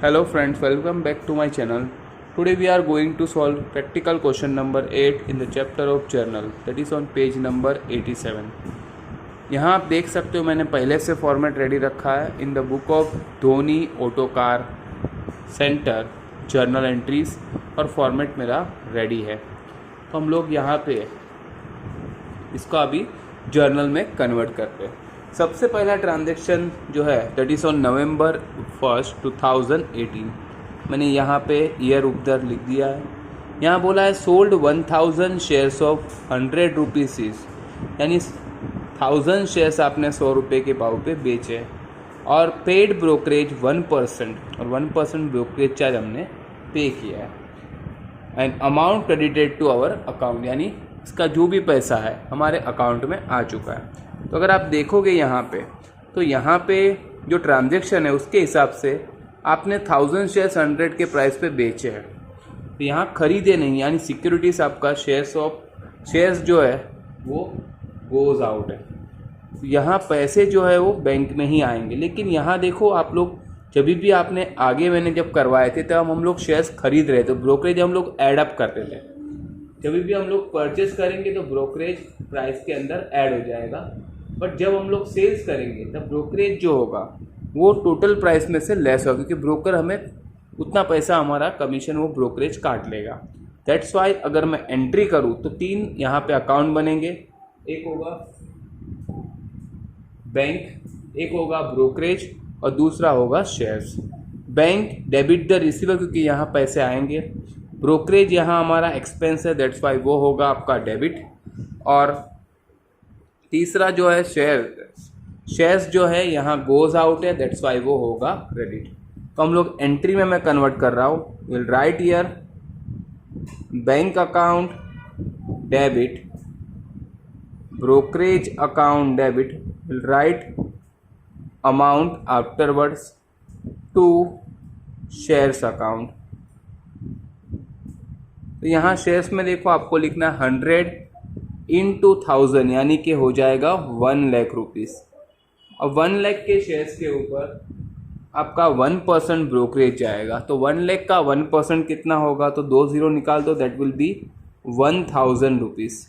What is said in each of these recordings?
Hello friends, welcome back to my channel. Today we are going to solve practical question number 8 in the chapter of journal, that is on page number 87. यहाँ आप देख सकते हो मैंने पहले से format ready रखा है in the book of Dhoni auto car centre journal entries और फॉर्मेट मेरा रेडी है। तो हम लोग यहाँ पे इसको अभी जर्नल में कन्वर्ट करते हैं। सबसे पहला ट्रांजैक्शन जो है that is on November 1st 2018। मैंने यहाँ पे ईयर उधर लिख दिया है। यहाँ बोला है sold 1000 shares of 100 rupees is, यानी 1000 शेयर्स आपने 100 रुपये के भाव पे बेचे और पेड ब्रोकरेज 1% और 1% ब्रोकरेज चार्ज हमने पे किया है and amount credited to our account, यानी इसका जो भी पैसा है हमारे अकाउंट में आ चुका है। तो अगर आप देखोगे यहाँ पे तो यहाँ पे जो ट्रांजैक्शन है उसके हिसाब से आपने 1000 शेयर्स 100 के प्राइस पे बेचे हैं, तो यहाँ खरीदे नहीं, यानी सिक्योरिटीज आपका शेयर्स जो है वो गोज आउट है। यहाँ पैसे जो है वो बैंक में ही आएंगे। लेकिन यहाँ देखो आप लोग, जब भी आपने आगे मैंने जब करवाए थे तब हम लोग शेयर्स खरीद रहे थे, ब्रोकरेज हम लोग ऐड अप करते थे। जब भी हम लोग परचेज करेंगे तो ब्रोकरेज प्राइस के अंदर ऐड हो जाएगा, बट जब हम लोग सेल्स करेंगे तब ब्रोकरेज जो होगा वो टोटल प्राइस में से लेस होगा, क्योंकि ब्रोकर हमें उतना पैसा हमारा कमीशन वो ब्रोकरेज काट लेगा। दैट्स वाई अगर मैं एंट्री करूँ तो 3 यहाँ पे अकाउंट बनेंगे, एक होगा बैंक, एक होगा ब्रोकरेज और दूसरा होगा shares. Bank debit the receiver, क्योंकि यहाँ पैसे आएंगे। ब्रोकरेज यहाँ हमारा एक्सपेंस है, दैट्स वाई वो होगा आपका डेबिट। और तीसरा जो है शेयर्स जो है यहाँ गोज आउट है, दैट्स वाई वो होगा क्रेडिट। तो हम लोग एंट्री में मैं कन्वर्ट कर रहा हूँ। Will write here bank account debit, brokerage account debit, will write amount afterwards to shares account. तो यहाँ शेयर्स में देखो आपको लिखना 100 into 1000, यानी कि हो जाएगा 1 लाख रुपीज़। और 1 लाख के शेयर्स के ऊपर आपका 1% ब्रोकरेज जाएगा। तो 1 लाख का 1% कितना होगा, तो 2 जीरो निकाल दो, that will be 1000 rupees.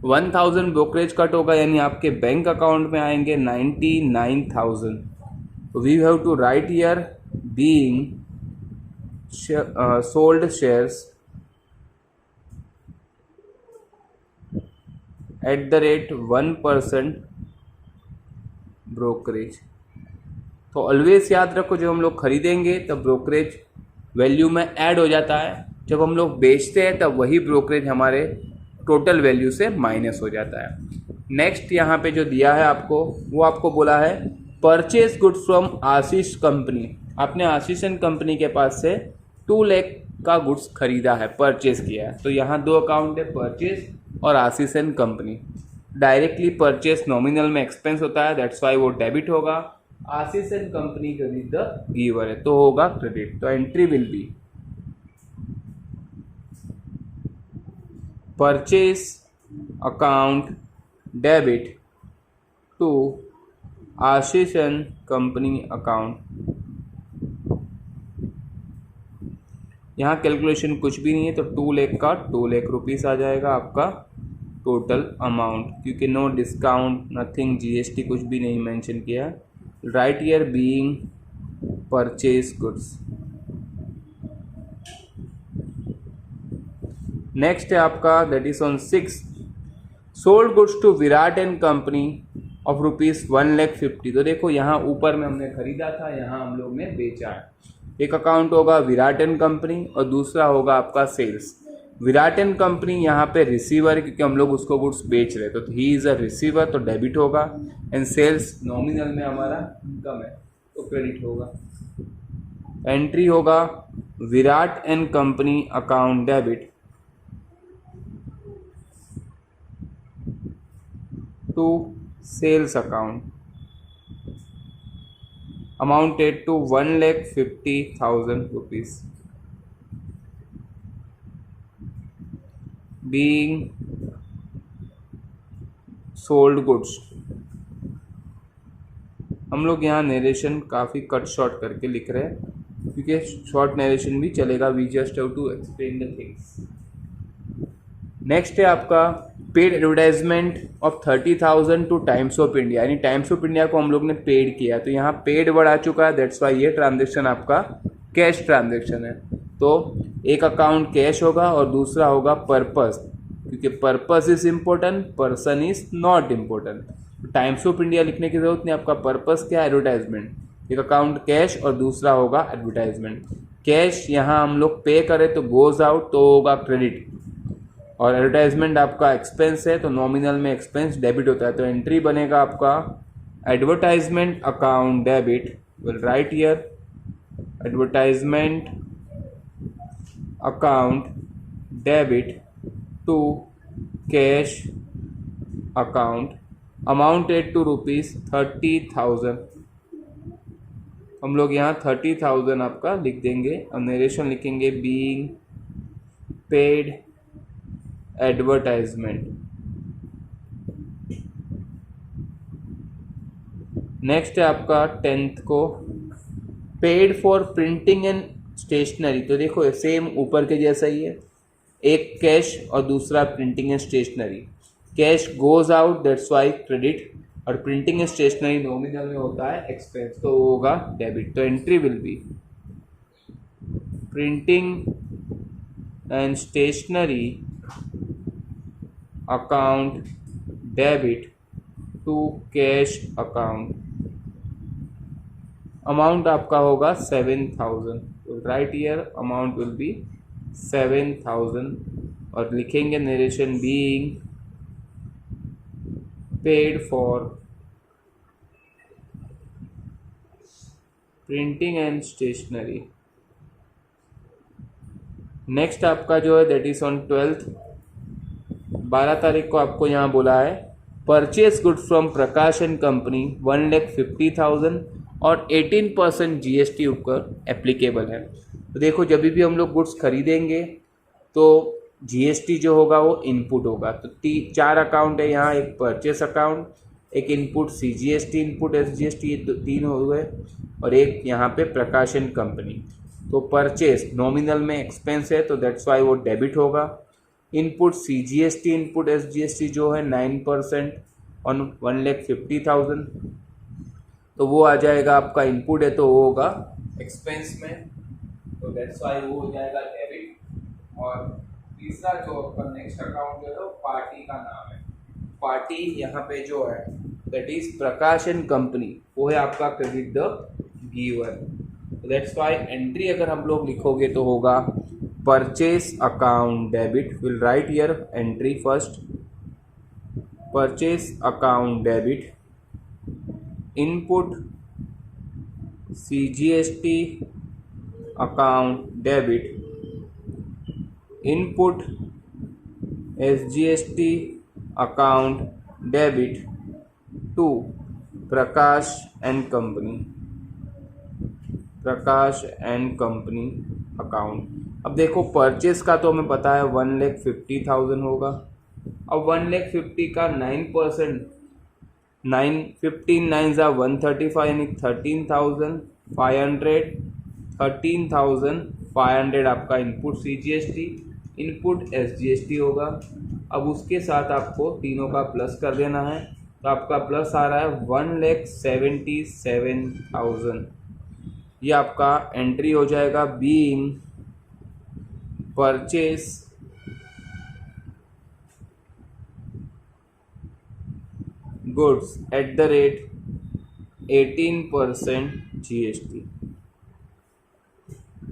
1000 brokerage cut होगा, यानी आपके बैंक अकाउंट में आएंगे 99,000। तो we have to write here being sold shares @1% brokerage. तो ऑलवेज याद रखो, जब हम लोग खरीदेंगे तब ब्रोकरेज वैल्यू में ऐड हो जाता है, जब हम लोग बेचते हैं तब वही ब्रोकरेज हमारे टोटल वैल्यू से माइनस हो जाता है। नेक्स्ट यहाँ पे जो दिया है आपको, वो आपको बोला है purchase goods from Ashish company. आपने आशीष एंड कंपनी के पास से 2 लाख का गुड्स खरीदा है, परचेज किया है। तो यहाँ 2 अकाउंट है, परचेज और Ashish and company. Directly purchase nominal में एक्सपेंस होता है, दैट्स वाई वो डेबिट होगा। Ashish and company credit the giver है, तो होगा क्रेडिट। तो entry will be purchase account debit to Ashish and company account. यहाँ कैलकुलेशन कुछ भी नहीं है, तो 2 लाख का 2 लाख रुपीज़ आ जाएगा आपका टोटल अमाउंट, क्योंकि नो डिस्काउंट नथिंग, जीएसटी कुछ भी नहीं मेंशन किया। Write here being purchase goods. Next है आपका that is on 6 sold goods to Virat and company of ₹1,50,000। तो देखो यहाँ ऊपर में हमने खरीदा था, यहाँ हम लोग ने बेचा है। एक अकाउंट होगा विराट एंड कंपनी और दूसरा होगा आपका सेल्स। विराट एंड कंपनी यहाँ पे रिसीवर, क्योंकि हम लोग उसको गुड्स बेच रहे, तो ही इज़ अ रिसीवर, तो डेबिट होगा। एंड सेल्स नॉमिनल में हमारा इनकम है, तो क्रेडिट होगा। एंट्री होगा Virat and company account debit to sales account amounted to 1,50,000 rupees, being sold goods। हम लोग यहाँ नरेशन काफ़ी कट शॉर्ट करके लिख रहे हैं, क्योंकि शॉर्ट नरेशन भी चलेगा, we just have to explain the things. Next है आपका paid advertisement of 30,000 to Times of India, यानी टाइम्स ऑफ इंडिया को हम लोग ने पेड किया, तो यहाँ पेड वर्ड आ चुका है, दैट्स वाई ये ट्रांजेक्शन आपका कैश ट्रांजेक्शन है। तो एक अकाउंट कैश होगा और दूसरा होगा पर्पस, क्योंकि purpose is important, person is not important. Times of India लिखने की जरूरत नहीं, आपका पर्पस क्या है, एडवर्टाइजमेंट। एक अकाउंट कैश और दूसरा होगा एडवर्टाइजमेंट। कैश यहाँ हम लोग पे करें तो गोज आउट, तो होगा क्रेडिट, और एडवर्टाइजमेंट आपका एक्सपेंस है तो नॉमिनल में एक्सपेंस डेबिट होता है। तो एंट्री बनेगा आपका advertisement account debit, will write here advertisement account debit to cash account, amounted to ₹30,000। हम लोग यहाँ 30,000 आपका लिख देंगे और नरेशन लिखेंगे बीइंग पेड एडवर्टाइजमेंट। नेक्स्ट है आपका 10th को paid for printing and stationery. तो देखो सेम ऊपर के जैसा ही है, एक कैश और दूसरा printing and stationery. Cash goes out, that's why credit, और प्रिंटिंग एंड स्टेशनरी नॉमिनल में होता है एक्सपेंस, तो होगा डेबिट। तो entry will be printing and stationery account debit to cash account, amount आपका होगा 7,000। तो write here amount will be 7,000 और लिखेंगे narration being paid for printing and stationery. Next आपका जो है दैट इज ऑन 12th, 12 तारीख को आपको यहाँ बोला है purchase good from Prakash and company 1,50,000 और 18% GST ऊपर एप्लीकेबल है। तो देखो जब भी हम लोग गुड्स खरीदेंगे तो GST जो होगा वो इनपुट होगा। तो 4 अकाउंट है यहाँ, एक परचेस अकाउंट, एक इनपुट CGST इनपुट SGST, ये 3 हो गए, और एक यहाँ पे प्रकाश एंड कंपनी। तो परचेस नॉमिनल में एक्सपेंस है तो दैट्स वाई वो डेबिट होगा। इनपुट CGST इनपुट SGST जो है 9% ऑन 1,50,000, तो वो आ जाएगा आपका इनपुट है तो वो होगा एक्सपेंस में, तो दैट्स वाई वो हो जाएगा डेबिट। और तीसरा जो आपका नेक्स्ट अकाउंट जो है वो पार्टी का नाम है, पार्टी यहाँ पे जो है that is Prakash and company, वो है आपका credit the giver. That's why entry अगर हम लोग लिखोगे तो होगा purchase account debit, will write here entry first purchase account debit, input CGST account debit, input SGST account debit to Prakash and company, Prakash and company account. अब देखो purchase का तो हमें पता है 1,50,000 होगा। अब 1,50,000 का 9%, 15 9 जा 135 यानी 13,500, 13,500 आपका इनपुट CGST, इनपुट SGST होगा। अब उसके साथ आपको तीनों का प्लस कर देना है, तो आपका प्लस आ रहा है 1,77,000। ये आपका एंट्री हो जाएगा being purchase goods at the rate 18% GST।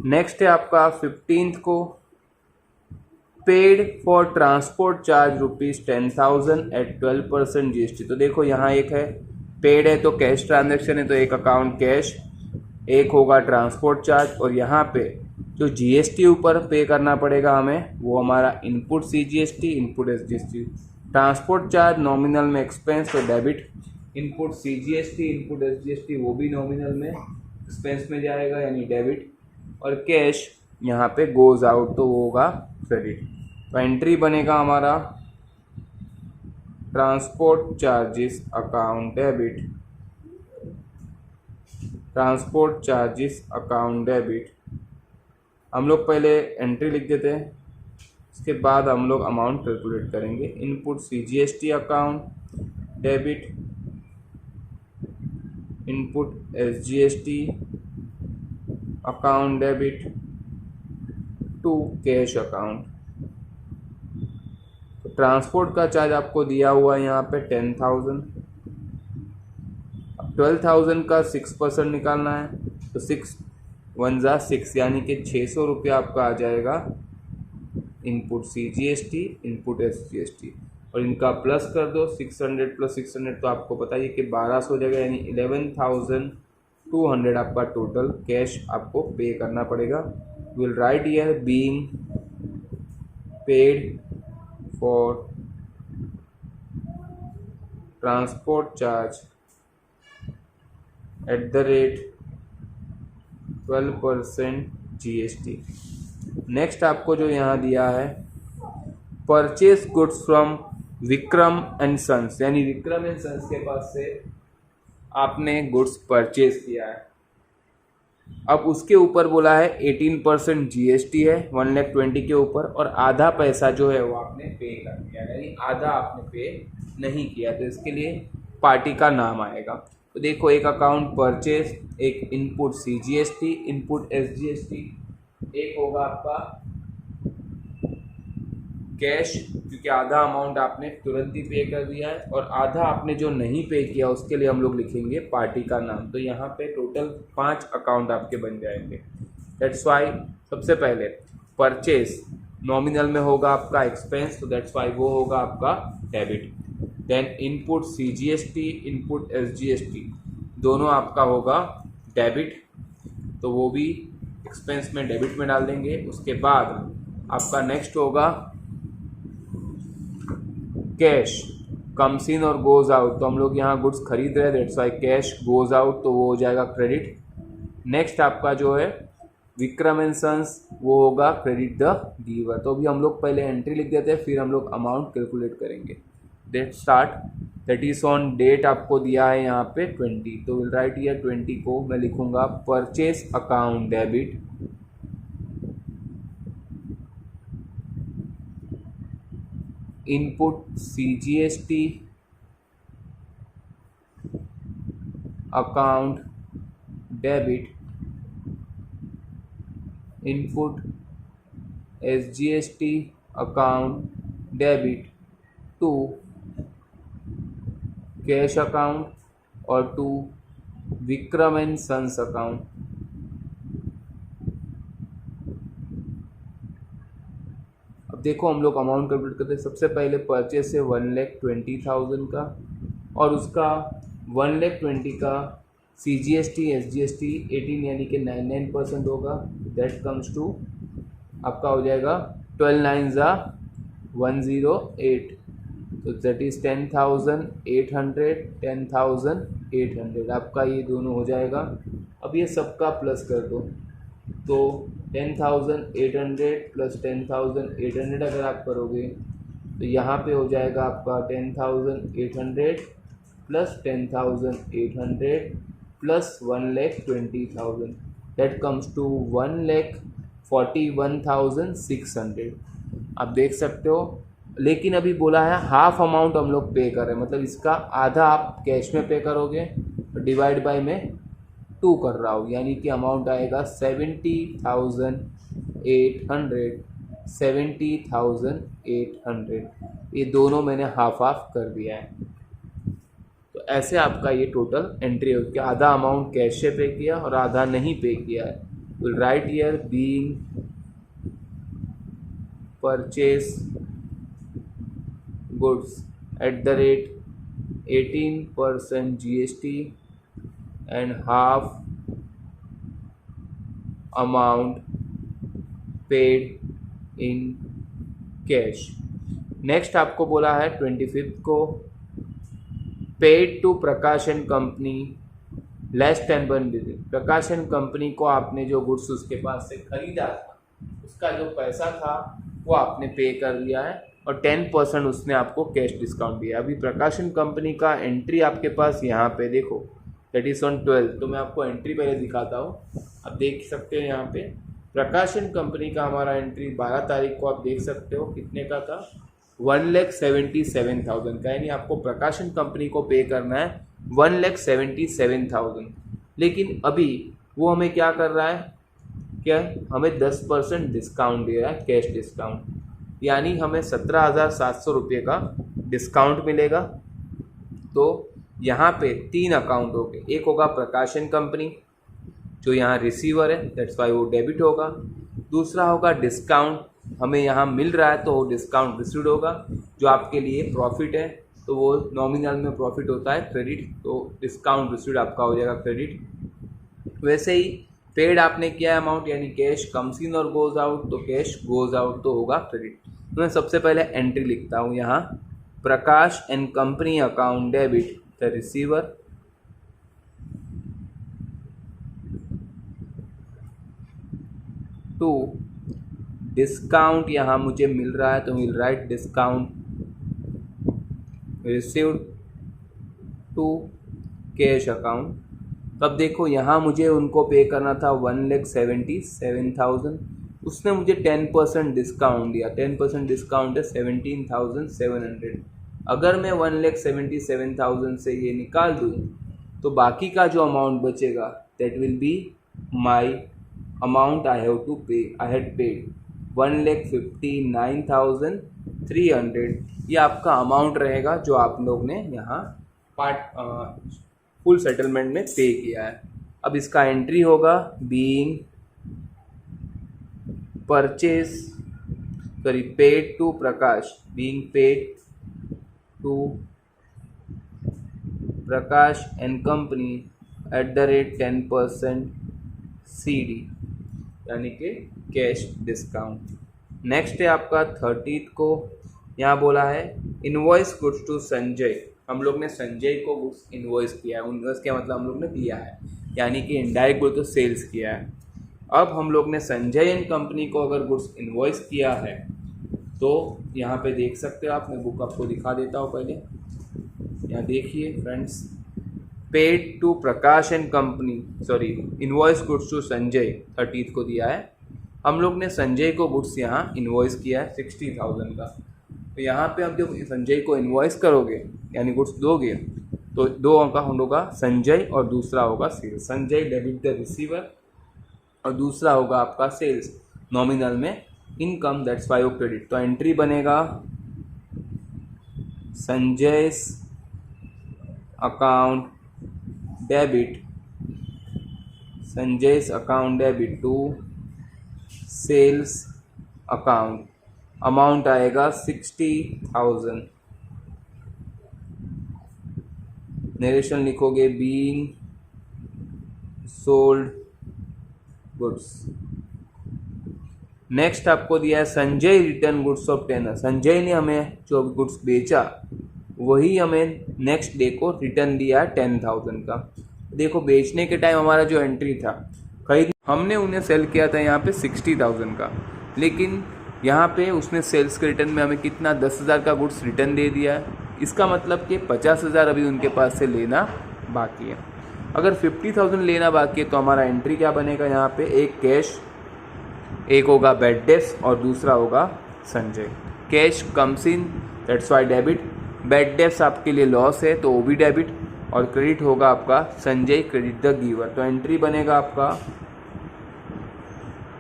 Next है आपका 15th को paid for transport charge ₹10,000 at 12% GST। तो देखो यहाँ एक है पेड है तो कैश ट्रांजेक्शन है, तो एक अकाउंट कैश, एक होगा ट्रांसपोर्ट चार्ज, और यहाँ पे जो GST ऊपर पे करना पड़ेगा हमें वो हमारा input CGST, input SGST। Transport charge nominal में एक्सपेंस तो debit, input CGST input SGST वो भी नॉमिनल में एक्सपेंस में जाएगा यानी डेबिट, और कैश यहाँ पे गोज आउट तो वो होगा क्रेडिट। तो एंट्री बनेगा हमारा transport charges account debit transport charges account debit. हम लोग पहले एंट्री लिख देते हैं, उसके बाद हम लोग अमाउंट कैलकुलेट करेंगे। Input CGST account debit, input SGST account debit to cash account. तो ट्रांसपोर्ट का चार्ज आपको दिया हुआ है यहाँ पे 10,000। अब 12,000 का 6% निकालना है, तो 6 1 जा 6 यानी कि 600 रुपया आपका आ जाएगा इनपुट CGST, इनपुट SGST, और इनका प्लस कर दो 600 प्लस 600 तो आपको पता ही है कि 1200 हो जाएगा, यानी 11,200 आपका टोटल कैश आपको पे करना पड़ेगा। Will write here being paid for transport charge at the rate 12% GST। Next आपको जो यहाँ दिया है, purchase goods from Vikram and sons, यानी विक्रम एंड सन्स के पास से आपने गुड्स परचेज किया है। अब उसके ऊपर बोला है 18% GST है 1,20,000 के ऊपर, और आधा पैसा जो है वो आपने पे कर दिया, यानी आधा आपने पे नहीं किया, तो इसके लिए पार्टी का नाम आएगा। तो देखो, एक अकाउंट परचेज, एक इनपुट CGST, इनपुट SGST, एक होगा आपका कैश, क्योंकि आधा अमाउंट आपने तुरंत ही पे कर दिया है, और आधा आपने जो नहीं पे किया उसके लिए हम लोग लिखेंगे पार्टी का नाम। तो यहाँ पे टोटल 5 अकाउंट आपके बन जाएंगे। दैट्स वाई सबसे पहले परचेज नॉमिनल में होगा आपका एक्सपेंस, तो दैट्स वाई वो होगा आपका debit. Then input CGST, input SGST दोनों आपका होगा डेबिट, तो वो भी एक्सपेंस में डेबिट में डाल देंगे। उसके बाद आपका नेक्स्ट होगा कैश, कम्स इन और गोज आउट, तो हम लोग यहाँ गुड्स खरीद रहे हैं, that's why cash goes out, तो वो हो जाएगा क्रेडिट। नेक्स्ट आपका जो है विक्रम एंड सन्स, वो होगा क्रेडिट द गिवर। तो अभी हम लोग पहले एंट्री लिख देते हैं, फिर हम लोग अमाउंट कैलकुलेट करेंगे। Date start, that is on date आपको दिया है यहाँ पे 20, तो विल राइट ईयर 20 को मैं लिखूंगा purchase account debit, input CGST account debit, input SGST account debit to cash account और to Vikram and sons account. अब देखो, हम लोग अमाउंट कैलकुलेट करते हैं। सबसे पहले परचेस है 1,20,000 का, और उसका 1,20,000 का CGST SGST 18 यानी कि 99% होगा, दैट कम्स टू आपका हो जाएगा 12 9 जा 108, तो दैट इज 10,800 10,800 आपका ये दोनों हो जाएगा। अब ये सबका प्लस कर दो, तो 10,800 प्लस 10,800 अगर आप करोगे तो यहाँ पे हो जाएगा आपका 10,800 plus 10,800 plus 1,20,000, that comes to 1,41,600। आप देख सकते हो, लेकिन अभी बोला है हाफ अमाउंट हम लोग पे कर रहे हैं, मतलब इसका आधा आप कैश में पे करोगे, तो डिवाइड बाय में 2 कर रहा हूँ, यानी कि अमाउंट आएगा 70,800 70,800। ये दोनों मैंने हाफ हाफ कर दिया है। तो ऐसे आपका ये टोटल एंट्री हो गया, आधा अमाउंट कैश से पे किया और आधा नहीं पे किया है। Will write here being purchase goods at the rate 18% GST and half amount paid in cash। Next आपको बोला है 25 को पेड टू प्रकाशन कंपनी लेस 10%। प्रकाशन कंपनी को आपने जो गुड्स उसके पास से खरीदा था उसका जो पैसा था वो आपने पे कर दिया है, और 10% उसने आपको कैश डिस्काउंट दिया। अभी प्रकाशन कंपनी का एंट्री आपके पास यहाँ पे देखो दैट इज ऑन 12। तो मैं आपको एंट्री पहले दिखाता हूँ। आप देख सकते हो यहाँ पे प्रकाशन कंपनी का हमारा एंट्री 12 तारीख को आप देख सकते हो कितने का था, 1,77,000 का, यानी आपको प्रकाशन कंपनी को पे करना है 1,77,000। लेकिन अभी वो हमें क्या कर रहा है, क्या हमें 10% डिस्काउंट दे रहा है, कैश डिस्काउंट, यानी हमें 17,700 रुपये का डिस्काउंट मिलेगा। तो यहाँ पे 3 अकाउंट हो गए, एक होगा प्रकाशन कंपनी जो यहाँ रिसीवर है, दैट्स वाई वो डेबिट होगा। दूसरा होगा डिस्काउंट, हमें यहाँ मिल रहा है तो वो डिस्काउंट रिसीव्ड होगा, जो आपके लिए प्रॉफिट है तो वो नॉमिनल में प्रॉफिट होता है क्रेडिट, तो डिस्काउंट रिसीव्ड आपका हो जाएगा क्रेडिट। वैसे ही पेड आपने किया अमाउंट यानी कैश कम्स इन और गोज आउट, तो कैश गोज आउट तो होगा क्रेडिट। तो मैं सबसे पहले एंट्री लिखता हूँ यहाँ, Prakash and company account debit the receiver to discount, यहाँ मुझे मिल रहा है तो मिल रहा है discount received to cash account. तब देखो यहाँ मुझे उनको पे करना था 1,77,000, उसने मुझे 10% डिस्काउंट दिया, 10% डिस्काउंट है 17,700। अगर मैं 1,77,000 से ये निकाल दूँ तो बाकी का जो अमाउंट बचेगा that will be my amount I have to pay, I had paid 1,59,300। ये आपका अमाउंट रहेगा जो आप लोग ने यहाँ पार्ट फुल सेटलमेंट में पे किया है। अब इसका एंट्री होगा being purchase sorry paid to Prakash, being paid to Prakash and company at the rate 10% CD, यानी कि कैश डिस्काउंट। नेक्स्ट है आपका 30 को, यहाँ बोला है इनवॉइस गुड्स टू संजय, हम लोग ने संजय को गुड्स इनवॉइस किया है, इनवॉइस क्या मतलब हम लोग ने दिया है, यानी कि इनडायरेक्ट बोल तो सेल्स किया है। अब हम लोग ने संजय एंड कंपनी को अगर गुड्स इनवॉइस किया है तो यहाँ पे देख सकते हो आप, मैं बुक आपको दिखा देता हूँ पहले, यहाँ देखिए friends, paid to Prakash and company sorry invoice goods to Sanjay 30 को दिया है। हम लोग ने संजय को गुड्स यहाँ इनवॉइस किया है 60,000 का। तो यहाँ पे आप जब संजय को इनवॉइस करोगे यानी गुड्स दोगे तो दो अकाउंट होगा, संजय और दूसरा होगा sales. Sanjay debit the receiver और दूसरा होगा आपका सेल्स, नॉमिनल में इनकम दैट्स वाई क्रेडिट। तो एंट्री बनेगा Sanjay account debit, Sanjay's account debit to sales account, amount आएगा 60,000। नरेशन लिखोगे बीइंग सोल्ड गुड्स। नेक्स्ट आपको दिया है Sanjay return goods of 10, Sanjay ने हमें जो गुड्स बेचा वही हमें नेक्स्ट डे को रिटर्न दिया है 10,000 का। देखो बेचने के टाइम हमारा जो एंट्री था, खरीद हमने उन्हें सेल किया था यहाँ पे 60,000 का, लेकिन यहाँ पे उसने सेल्स के रिटर्न में हमें कितना 10,000 का गुड्स रिटर्न दे दिया है। इसका मतलब कि 50,000 अभी उनके पास से लेना बाकी है। अगर 50,000 लेना बाकी है तो हमारा एंट्री क्या बनेगा, यहाँ पे एक कैश, एक होगा बैड डेब्ट्स और दूसरा होगा Sanjay. Cash comes in that's why debit, bad debts आपके लिए लॉस है तो वो भी डेबिट, और क्रेडिट होगा आपका संजय क्रेडिट द गिवर। तो एंट्री बनेगा आपका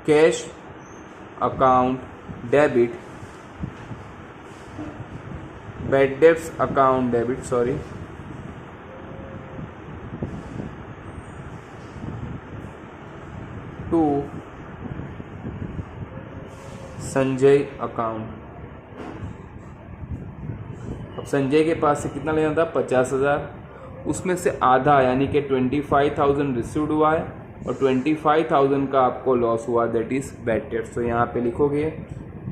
cash account debit, bad debts account debit sorry, to Sanjay account. अब संजय के पास से कितना लेना था 50,000, उसमें से आधा यानी कि 25,000 रिसीव्ड हुआ है और 25,000 का आपको लॉस हुआ दैट इज बैड डेब्ट्स। तो यहाँ पे लिखोगे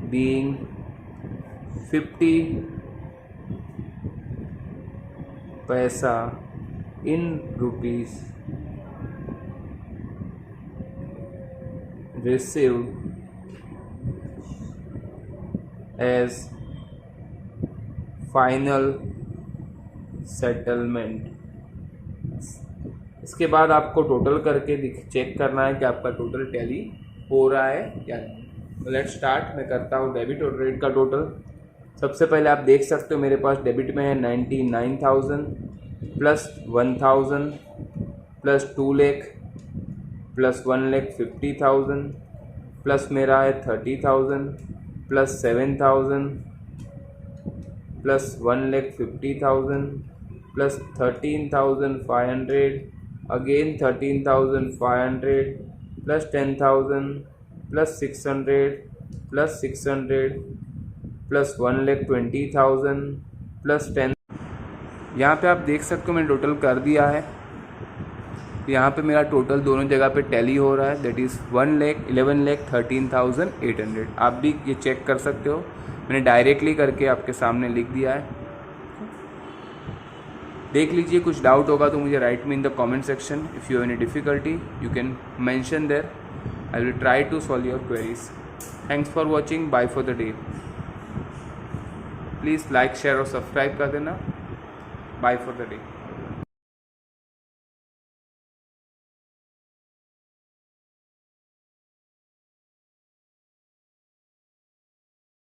बीइंग 50 पैसा in rupees received as final settlement इसके बाद आपको टोटल करके चेक करना है कि आपका टोटल टैली हो रहा है या नहीं। तो लेट्स स्टार्ट। मैं करता हूँ डेबिट और क्रेडिट का टोटल। सबसे पहले आप देख सकते हो मेरे पास डेबिट में है 99,000 plus 1,000 plus 2 lakh plus 1,50,000 plus मेरा है 30,000 plus 7,000 plus 1,50,000 plus 13,500 again 13,500 plus 10,000 plus 600 plus 600 plus 1,20,000 plus 10। यहाँ पे आप देख सकते हो मैंने टोटल कर दिया है। यहाँ पे मेरा टोटल दोनों जगह पे टैली हो रहा है, दैट इज़ 1,11,13,800। आप भी ये चेक कर सकते हो, मैंने डायरेक्टली करके आपके सामने लिख दिया है। देख लीजिए, कुछ डाउट होगा तो मुझे write me in the comment section. If you have any difficulty you can mention there, I will try to solve your queries. Thanks for watching, bye for the day. Please like share और subscribe कर देना। Bye for the day.